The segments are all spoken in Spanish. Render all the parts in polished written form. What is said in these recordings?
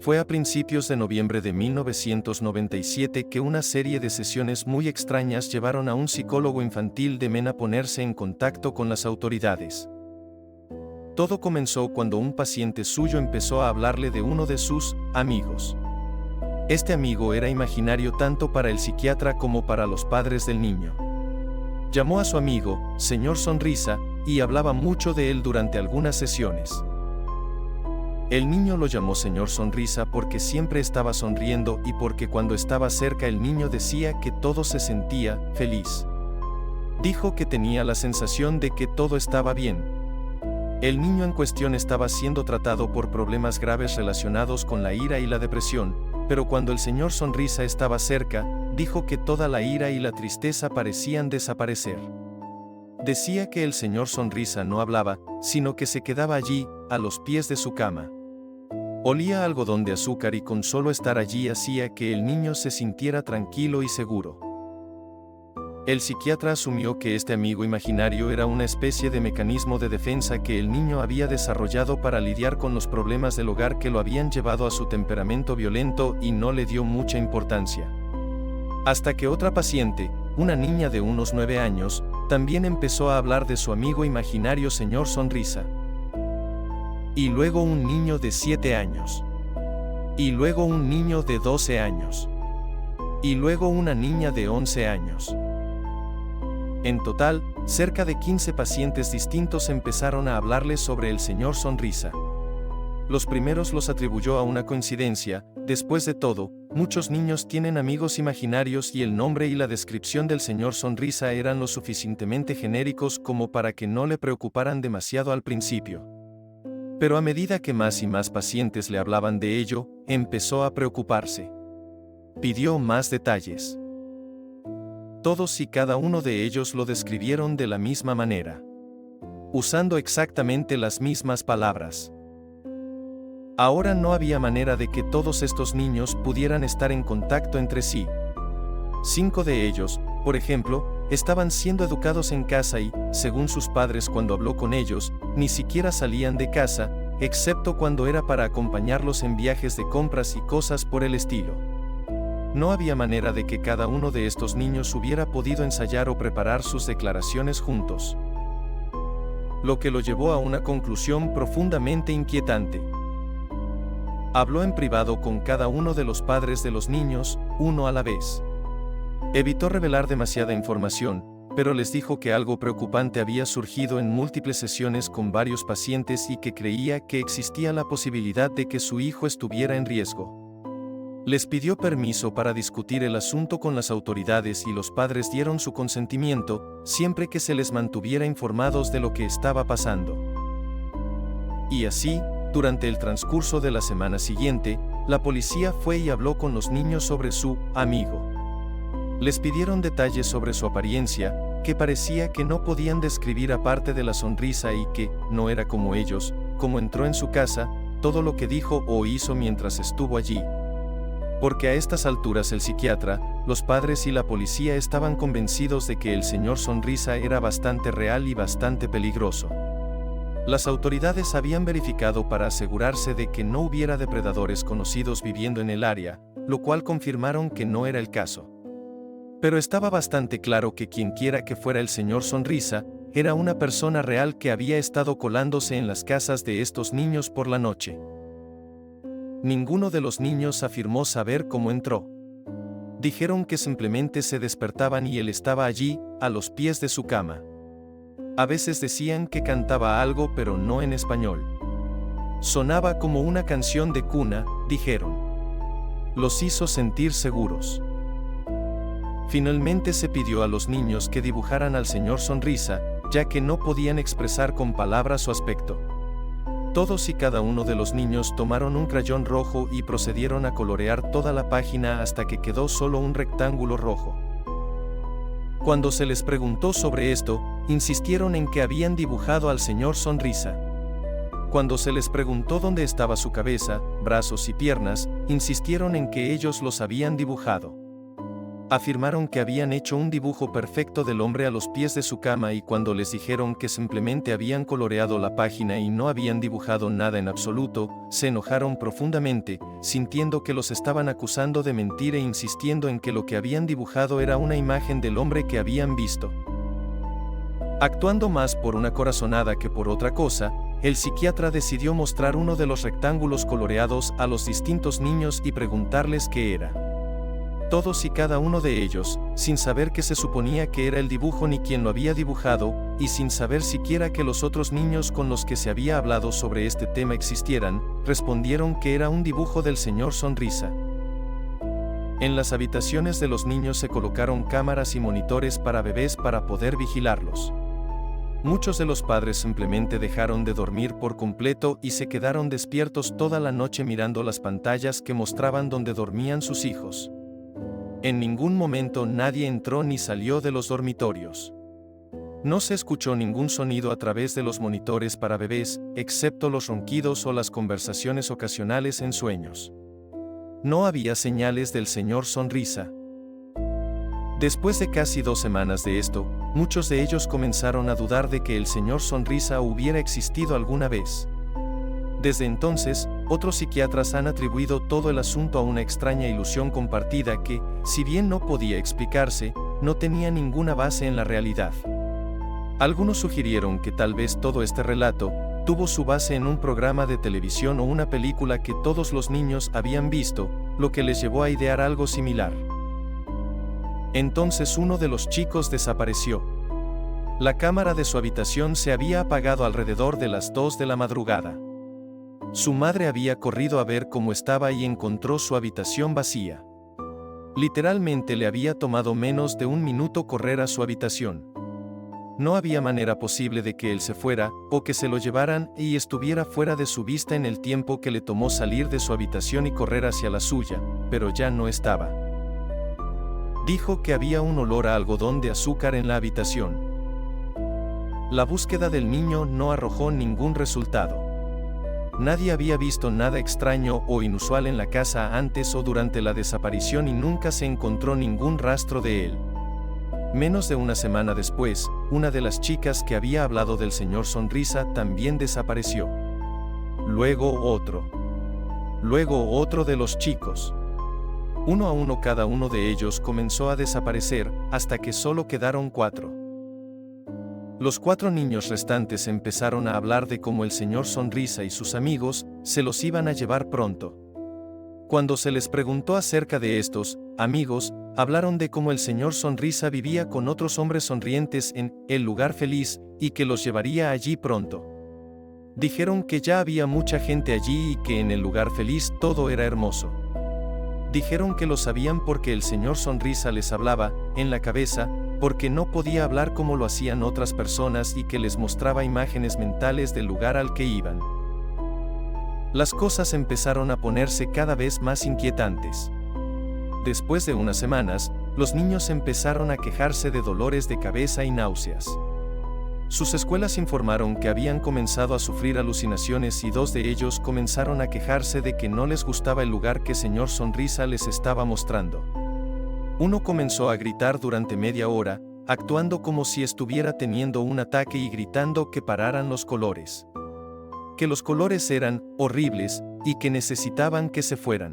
Fue a principios de noviembre de 1997 que una serie de sesiones muy extrañas llevaron a un psicólogo infantil de Maine a ponerse en contacto con las autoridades. Todo comenzó cuando un paciente suyo empezó a hablarle de uno de sus amigos. Este amigo era imaginario tanto para el psiquiatra como para los padres del niño. Llamó a su amigo, Señor Sonrisa, y hablaba mucho de él durante algunas sesiones. El niño lo llamó Señor Sonrisa porque siempre estaba sonriendo y porque cuando estaba cerca el niño decía que todo se sentía feliz. Dijo que tenía la sensación de que todo estaba bien. El niño en cuestión estaba siendo tratado por problemas graves relacionados con la ira y la depresión, pero cuando el Señor Sonrisa estaba cerca, dijo que toda la ira y la tristeza parecían desaparecer. Decía que el Señor Sonrisa no hablaba, sino que se quedaba allí, a los pies de su cama. Olía a algodón de azúcar y con solo estar allí hacía que el niño se sintiera tranquilo y seguro. El psiquiatra asumió que este amigo imaginario era una especie de mecanismo de defensa que el niño había desarrollado para lidiar con los problemas del hogar que lo habían llevado a su temperamento violento y no le dio mucha importancia. Hasta que otra paciente, una niña de unos 9 años, también empezó a hablar de su amigo imaginario Señor Sonrisa. Y luego un niño de 7 años. Y luego un niño de 12 años. Y luego una niña de 11 años. En total, cerca de 15 pacientes distintos empezaron a hablarles sobre el Señor Sonrisa. Los primeros los atribuyó a una coincidencia. Después de todo, muchos niños tienen amigos imaginarios y el nombre y la descripción del Señor Sonrisa eran lo suficientemente genéricos como para que no le preocuparan demasiado al principio. Pero a medida que más y más pacientes le hablaban de ello, empezó a preocuparse. Pidió más detalles. Todos y cada uno de ellos lo describieron de la misma manera, usando exactamente las mismas palabras. Ahora no había manera de que todos estos niños pudieran estar en contacto entre sí. 5 de ellos, por ejemplo, estaban siendo educados en casa y, según sus padres cuando habló con ellos, ni siquiera salían de casa, excepto cuando era para acompañarlos en viajes de compras y cosas por el estilo. No había manera de que cada uno de estos niños hubiera podido ensayar o preparar sus declaraciones juntos. Lo que lo llevó a una conclusión profundamente inquietante. Habló en privado con cada uno de los padres de los niños, uno a la vez. Evitó revelar demasiada información, pero les dijo que algo preocupante había surgido en múltiples sesiones con varios pacientes y que creía que existía la posibilidad de que su hijo estuviera en riesgo. Les pidió permiso para discutir el asunto con las autoridades y los padres dieron su consentimiento, siempre que se les mantuviera informados de lo que estaba pasando. Y así, durante el transcurso de la semana siguiente, la policía fue y habló con los niños sobre su amigo. Les pidieron detalles sobre su apariencia, que parecía que no podían describir aparte de la sonrisa y que, no era como ellos, como entró en su casa, todo lo que dijo o hizo mientras estuvo allí. Porque a estas alturas el psiquiatra, los padres y la policía estaban convencidos de que el Señor Sonrisa era bastante real y bastante peligroso. Las autoridades habían verificado para asegurarse de que no hubiera depredadores conocidos viviendo en el área, lo cual confirmaron que no era el caso. Pero estaba bastante claro que quienquiera que fuera el Señor Sonrisa, era una persona real que había estado colándose en las casas de estos niños por la noche. Ninguno de los niños afirmó saber cómo entró. Dijeron que simplemente se despertaban y él estaba allí, a los pies de su cama. A veces decían que cantaba algo pero no en español. Sonaba como una canción de cuna, dijeron. Los hizo sentir seguros. Finalmente se pidió a los niños que dibujaran al Señor Sonrisa, ya que no podían expresar con palabras su aspecto. Todos y cada uno de los niños tomaron un crayón rojo y procedieron a colorear toda la página hasta que quedó solo un rectángulo rojo. Cuando se les preguntó sobre esto, insistieron en que habían dibujado al Señor Sonrisa. Cuando se les preguntó dónde estaba su cabeza, brazos y piernas, insistieron en que ellos los habían dibujado. Afirmaron que habían hecho un dibujo perfecto del hombre a los pies de su cama y cuando les dijeron que simplemente habían coloreado la página y no habían dibujado nada en absoluto, se enojaron profundamente, sintiendo que los estaban acusando de mentir e insistiendo en que lo que habían dibujado era una imagen del hombre que habían visto. Actuando más por una corazonada que por otra cosa, el psiquiatra decidió mostrar uno de los rectángulos coloreados a los distintos niños y preguntarles qué era. Todos y cada uno de ellos, sin saber que se suponía que era el dibujo ni quién lo había dibujado, y sin saber siquiera que los otros niños con los que se había hablado sobre este tema existieran, respondieron que era un dibujo del señor Sonrisa. En las habitaciones de los niños se colocaron cámaras y monitores para bebés para poder vigilarlos. Muchos de los padres simplemente dejaron de dormir por completo y se quedaron despiertos toda la noche mirando las pantallas que mostraban donde dormían sus hijos. En ningún momento nadie entró ni salió de los dormitorios. No se escuchó ningún sonido a través de los monitores para bebés, excepto los ronquidos o las conversaciones ocasionales en sueños. No había señales del señor Sonrisa. Después de casi 2 semanas de esto, muchos de ellos comenzaron a dudar de que el señor Sonrisa hubiera existido alguna vez. Desde entonces, otros psiquiatras han atribuido todo el asunto a una extraña ilusión compartida que, si bien no podía explicarse, no tenía ninguna base en la realidad. Algunos sugirieron que tal vez todo este relato tuvo su base en un programa de televisión o una película que todos los niños habían visto, lo que les llevó a idear algo similar. Entonces uno de los chicos desapareció. La cámara de su habitación se había apagado alrededor de las 2 de la madrugada. Su madre había corrido a ver cómo estaba y encontró su habitación vacía. Literalmente le había tomado menos de 1 minuto correr a su habitación. No había manera posible de que él se fuera, o que se lo llevaran y estuviera fuera de su vista en el tiempo que le tomó salir de su habitación y correr hacia la suya, pero ya no estaba. Dijo que había un olor a algodón de azúcar en la habitación. La búsqueda del niño no arrojó ningún resultado. Nadie había visto nada extraño o inusual en la casa antes o durante la desaparición y nunca se encontró ningún rastro de él. Menos de una semana después, una de las chicas que había hablado del señor Sonrisa también desapareció. Luego otro. Luego otro de los chicos. Uno a uno cada uno de ellos comenzó a desaparecer, hasta que solo quedaron 4. Los 4 niños restantes empezaron a hablar de cómo el señor Sonrisa y sus amigos se los iban a llevar pronto. Cuando se les preguntó acerca de estos amigos, hablaron de cómo el señor Sonrisa vivía con otros hombres sonrientes en el lugar feliz y que los llevaría allí pronto. Dijeron que ya había mucha gente allí y que en el lugar feliz todo era hermoso. Dijeron que lo sabían porque el señor Sonrisa les hablaba en la cabeza, porque no podía hablar como lo hacían otras personas y que les mostraba imágenes mentales del lugar al que iban. Las cosas empezaron a ponerse cada vez más inquietantes. Después de unas semanas, los niños empezaron a quejarse de dolores de cabeza y náuseas. Sus escuelas informaron que habían comenzado a sufrir alucinaciones y 2 de ellos comenzaron a quejarse de que no les gustaba el lugar que señor Sonrisa les estaba mostrando. Uno comenzó a gritar durante media hora, actuando como si estuviera teniendo un ataque y gritando que pararan los colores. Que los colores eran horribles y que necesitaban que se fueran.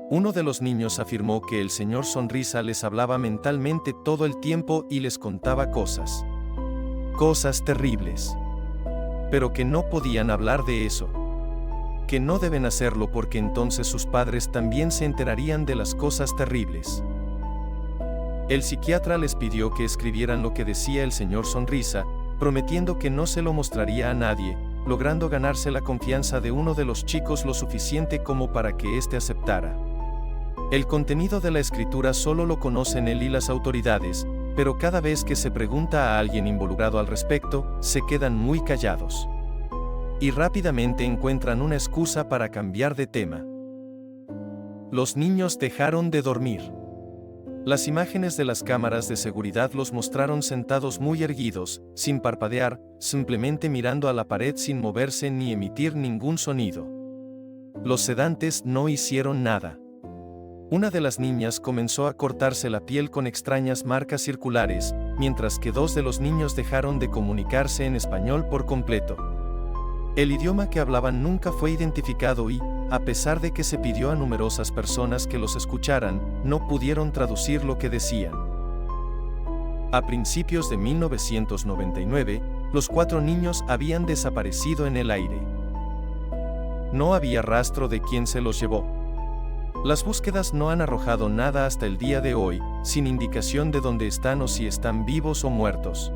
Uno de los niños afirmó que el señor Sonrisa les hablaba mentalmente todo el tiempo y les contaba cosas terribles. Pero que no podían hablar de eso. Que no deben hacerlo porque entonces sus padres también se enterarían de las cosas terribles. El psiquiatra les pidió que escribieran lo que decía el señor Sonrisa, prometiendo que no se lo mostraría a nadie, logrando ganarse la confianza de uno de los chicos lo suficiente como para que éste aceptara. El contenido de la escritura solo lo conocen él y las autoridades, pero cada vez que se pregunta a alguien involucrado al respecto, se quedan muy callados. Y rápidamente encuentran una excusa para cambiar de tema. Los niños dejaron de dormir. Las imágenes de las cámaras de seguridad los mostraron sentados muy erguidos, sin parpadear, simplemente mirando a la pared sin moverse ni emitir ningún sonido. Los sedantes no hicieron nada. Una de las niñas comenzó a cortarse la piel con extrañas marcas circulares, mientras que 2 de los niños dejaron de comunicarse en español por completo. El idioma que hablaban nunca fue identificado y, a pesar de que se pidió a numerosas personas que los escucharan, no pudieron traducir lo que decían. A principios de 1999, los 4 niños habían desaparecido en el aire. No había rastro de quién se los llevó. Las búsquedas no han arrojado nada hasta el día de hoy, sin indicación de dónde están o si están vivos o muertos.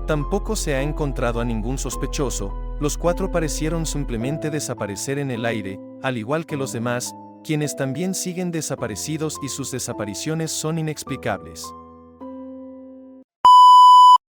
Tampoco se ha encontrado a ningún sospechoso, los 4 parecieron simplemente desaparecer en el aire, al igual que los demás, quienes también siguen desaparecidos y sus desapariciones son inexplicables.